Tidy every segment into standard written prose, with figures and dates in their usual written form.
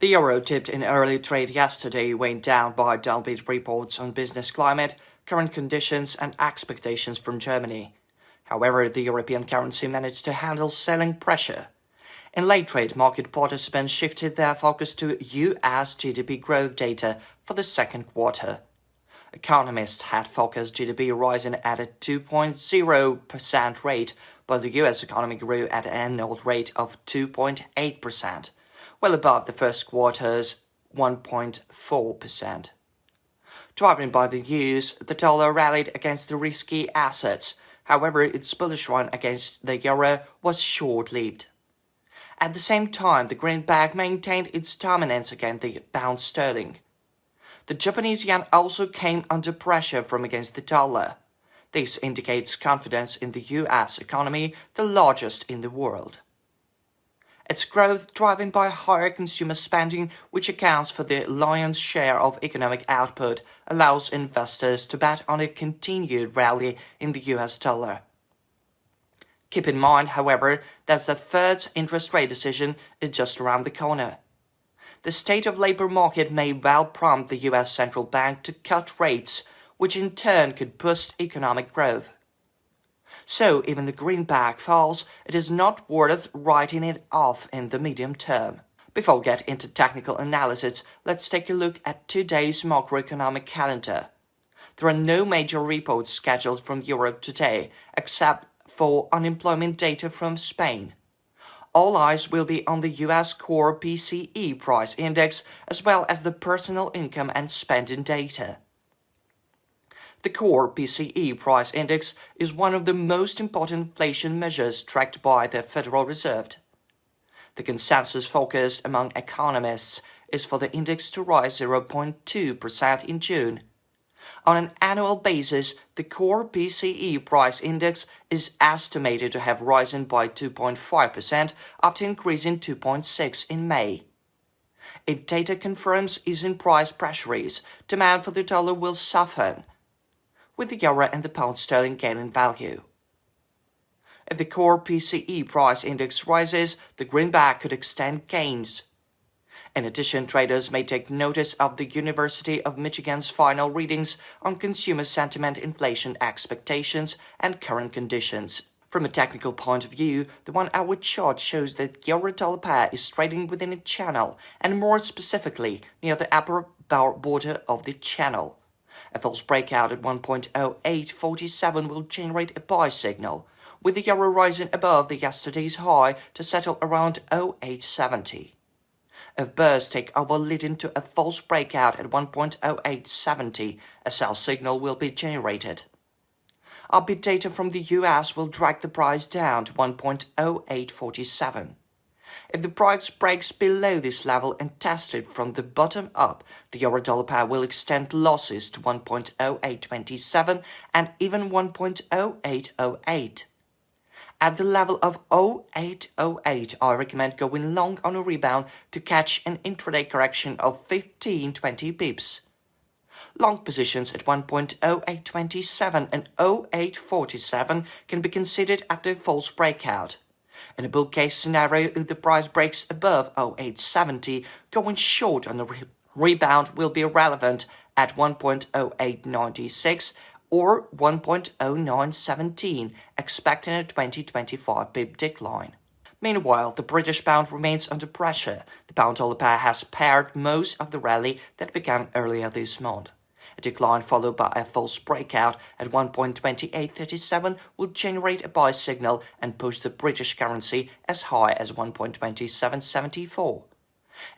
The euro dipped in early trade yesterday, weighed down by downbeat reports on business climate, current conditions and expectations from Germany. However, the European currency managed to handle selling pressure. In late trade, market participants shifted their focus to US GDP growth data for the second quarter. Economists had forecast GDP rising at a 2.0% rate, but the US economy grew at an annual rate of 2.8%. well above the first quarter's 1.4%. Driven by the news, the dollar rallied against the risky assets. However, its bullish run against the euro was short-lived. At the same time, the greenback maintained its dominance against the pound sterling. The Japanese yen also came under pressure from against the dollar. This indicates confidence in the US economy, the largest in the world. Its growth driven by higher consumer spending, which accounts for the lion's share of economic output, allows investors to bet on a continued rally in the US dollar. Keep in mind, however, that the Fed's interest rate decision is just around the corner. The state of labor market may well prompt the US central bank to cut rates, which in turn could boost economic growth. So, even the greenback falls, it is not worth writing it off in the medium term. Before we get into technical analysis, let's take a look at today's macroeconomic calendar. There are no major reports scheduled from Europe today, except for unemployment data from Spain. All eyes will be on the US core PCE price index, as well as the personal income and spending data. The core PCE price index is one of the most important inflation measures tracked by the Federal Reserve. The consensus forecast among economists is for the index to rise 0.2% in June. On an annual basis, the core PCE price index is estimated to have risen by 2.5% after increasing 2.6% in May. If data confirms easing price pressures, demand for the dollar will soften, with the euro and the pound sterling gaining value. If the core PCE price index rises, the greenback could extend gains. In addition, traders may take notice of the University of Michigan's final readings on consumer sentiment, inflation expectations, and current conditions. From a technical point of view, the 1-hour chart shows that euro-dollar pair is trading within a channel, and more specifically, near the upper border of the channel. A false breakout at 1.0847 will generate a buy signal, with the euro rising above the yesterday's high to settle around 0.870. If bears take over leading to a false breakout at 1.0870, a sell signal will be generated. Upbeat data from the US will drag the price down to 1.0847. If the price breaks below this level and tested from the bottom up, the euro-dollar pair will extend losses to 1.0827 and even 1.0808. At the level of 0.808, I recommend going long on a rebound to catch an intraday correction of 15-20 pips. Long positions at 1.0827 and 0.847 can be considered after a false breakout. In a bull case scenario, if the price breaks above 0.870, going short on the rebound will be relevant at 1.0896 or 1.0917, expecting a 20-25 pip decline. Meanwhile, the British pound remains under pressure. The pound-dollar pair has paired most of the rally that began earlier this month. A decline followed by a false breakout at 1.2837 will generate a buy signal and push the British currency as high as 1.2774.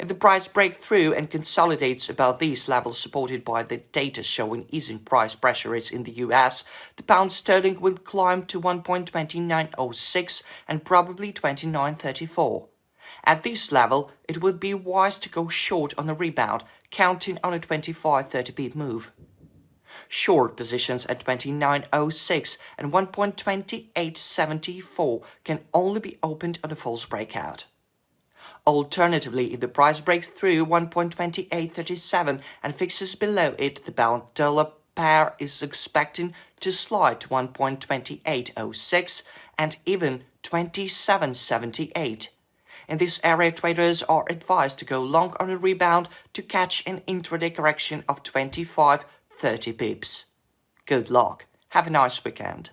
If the price breaks through and consolidates above these levels supported by the data showing easing price pressures in the US, the pound sterling will climb to 1.2906 and probably 29.34. At this level, it would be wise to go short on the rebound, counting on a 25-30 pip move. Short positions at 29.06 and 1.2874 can only be opened on a false breakout. Alternatively, if the price breaks through 1.2837 and fixes below it, the pound-dollar pair is expecting to slide to 1.2806 and even 27.78. In this area, traders are advised to go long on a rebound to catch an intraday correction of 25-30 pips. Good luck. Have a nice weekend.